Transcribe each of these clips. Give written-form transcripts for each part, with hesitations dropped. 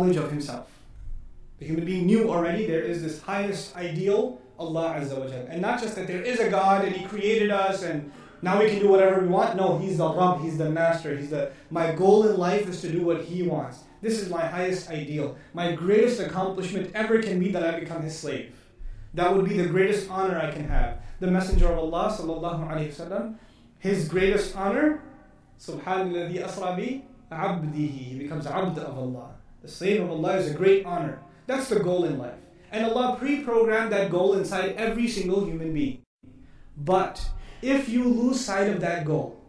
knowledge of himself. The human being knew already there is this highest ideal, Allah Azza wa Jal. And not just that there is a God and He created us and now we can do whatever we want. No, He's the Rabb, He's the Master. My goal in life is to do what He wants. This is my highest ideal. My greatest accomplishment ever can be that I become His slave. That would be the greatest honor I can have. The Messenger of Allah sallallahu alaihi wasallam, his greatest honor, Subhanalladhi asra bi abdihi. He becomes abd of Allah. The slave of Allah is a great honor. That's the goal in life. And Allah pre-programmed that goal inside every single human being. But if you lose sight of that goal,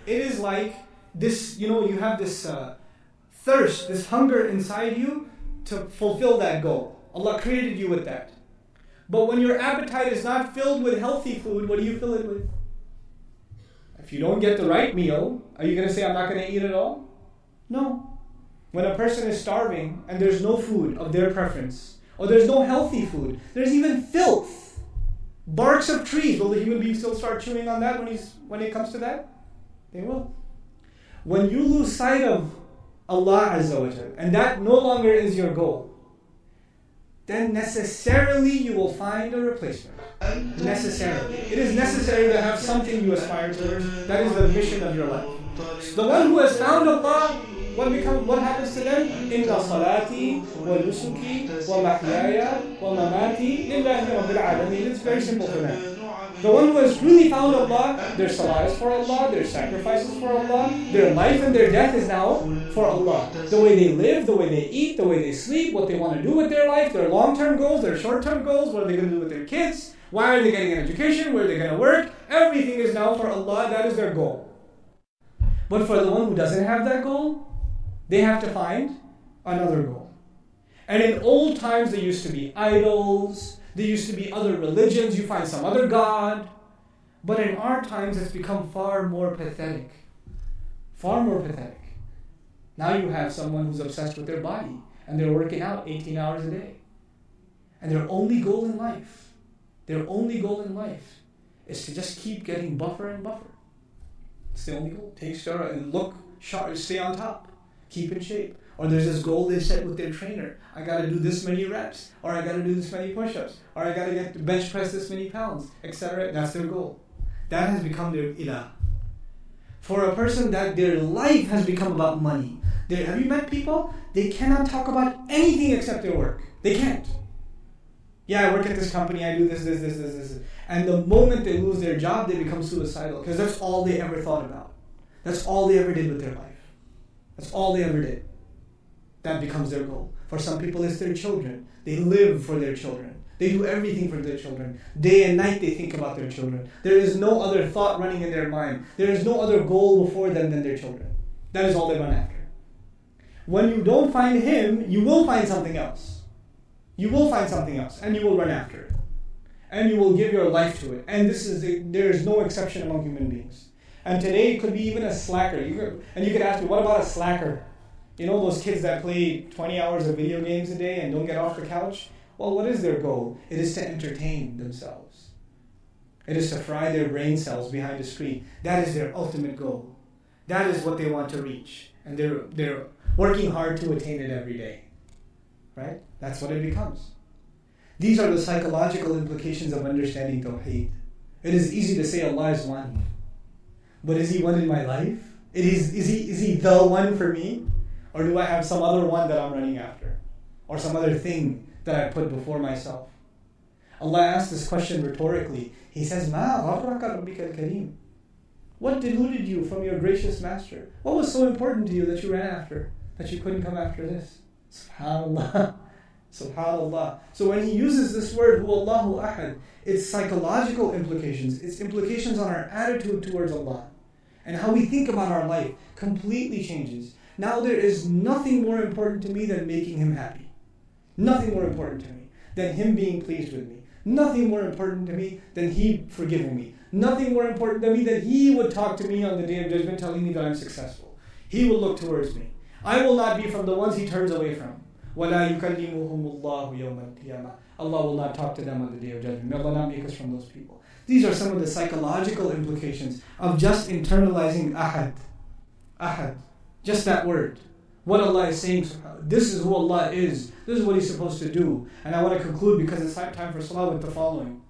it is like this, you have this thirst, this hunger inside you to fulfill that goal. Allah created you with that. But when your appetite is not filled with healthy food, what do you fill it with? If you don't get the right meal, are you going to say, I'm not going to eat at all? No. When a person is starving and there's no food of their preference, or there's no healthy food, there's even filth, barks of trees, will the human being still start chewing on that when it comes to that? They will. When you lose sight of Allah Azza wa Jal, and that no longer is your goal, then necessarily you will find a replacement. Necessarily. It is necessary to have something you aspire towards. That is the mission of your life. The one who has found Allah, what happens to them? Inna salati wa nusuki wa mahyaya wa mamati lillahi rabbil alameen. It's very simple for them. The one who has really found Allah, their salah is for Allah, their sacrifices for Allah, their life and their death is now for Allah. The way they live, the way they eat, the way they sleep, what they want to do with their life, their long-term goals, their short-term goals, what are they going to do with their kids, why are they getting an education, where are they going to work, everything is now for Allah, that is their goal. But for the one who doesn't have that goal, they have to find another goal. And in old times there used to be idols, there used to be other religions, you find some other God. But in our times it's become far more pathetic. Far more pathetic. Now you have someone who's obsessed with their body and they're working out 18 hours a day. And their only goal in life is to just keep getting buffer and buffer. It's the only goal. Take steroids and look sharp, stay on top, keep in shape. Or there's this goal they set with their trainer. I got to do this many reps, or I got to do this many push-ups, or I got to get to bench press this many pounds, etc. That's their goal. That has become their ilah. For a person that their life has become about money. Have you met people? They cannot talk about anything except their work. They can't. Yeah, I work at this company, I do this. And the moment they lose their job, they become suicidal because that's all they ever thought about. That's all they ever did with their life. That's all they ever did. That becomes their goal. For some people, it's their children. They live for their children. They do everything for their children. Day and night, they think about their children. There is no other thought running in their mind. There is no other goal before them than their children. That is all they run after. When you don't find Him, you will find something else. You will find something else, and you will run after it. And you will give your life to it. And there is no exception among human beings. And today, it could be even a slacker. And you could ask me, what about a slacker? You know those kids that play 20 hours of video games a day and don't get off the couch? Well, what is their goal? It is to entertain themselves. It is to fry their brain cells behind a screen. That is their ultimate goal. That is what they want to reach. And they're working hard to attain it every day. Right? That's what it becomes. These are the psychological implications of understanding Tawheed. It is easy to say Allah is one. But is He one in my life? Is he the one for me? Or do I have some other one that I'm running after? Or some other thing that I put before myself? Allah asks this question rhetorically. He says, مَا غَرَّكَ رَبِّكَ الْكَرِيمُ. What deluded you from your gracious master? What was so important to you that you ran after, that you couldn't come after this? SubhanAllah. SubhanAllah. So when he uses this word, Huwallahu Ahad, its psychological implications, its implications on our attitude towards Allah, and how we think about our life completely changes. Now there is nothing more important to me than making Him happy. Nothing more important to me than Him being pleased with me. Nothing more important to me than He forgiving me. Nothing more important to me than He would talk to me on the Day of Judgment telling me that I'm successful. He will look towards me. I will not be from the ones He turns away from. وَلَا يُكَلِّمُهُمُ اللَّهُ يَوْمَ الْقِيَامَةِ. Allah will not talk to them on the Day of Judgment. May Allah not make us from those people. These are some of the psychological implications of just internalizing ahad. Ahad. Just that word. What Allah is saying, this is who Allah is. This is what He's supposed to do. And I want to conclude, because it's time for salah, with the following.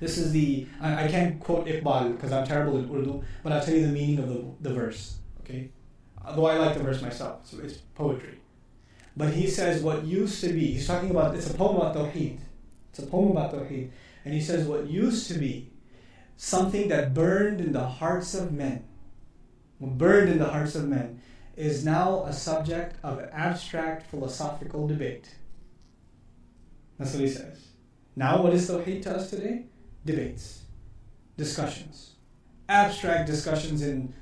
This is I can't quote Iqbal because I'm terrible at Urdu, but I'll tell you the meaning of the verse. Okay? Though I like the verse myself, so it's poetry. But he says what used to be, he's talking about, it's a poem about Tawheed. It's a poem about Tawheed. And he says what used to be something that burned in the hearts of men, is now a subject of abstract philosophical debate. That's what he says. Now what is Tawheed to us today? Debates, discussions, abstract discussions in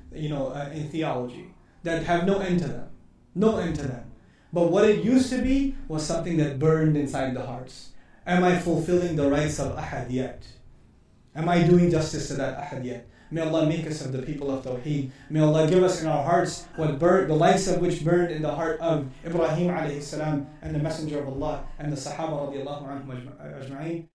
theology that have no end to them. But what it used to be was something that burned inside the hearts. Am I fulfilling the rights of ahad yet? Am I doing justice to that ahad yet? May Allah make us of the people of Tawheed. May Allah give us in our hearts what burned, the likes of which burned in the heart of Ibrahim alayhi salam and the Messenger of Allah and the Sahaba radiallahu anhum ajma'in.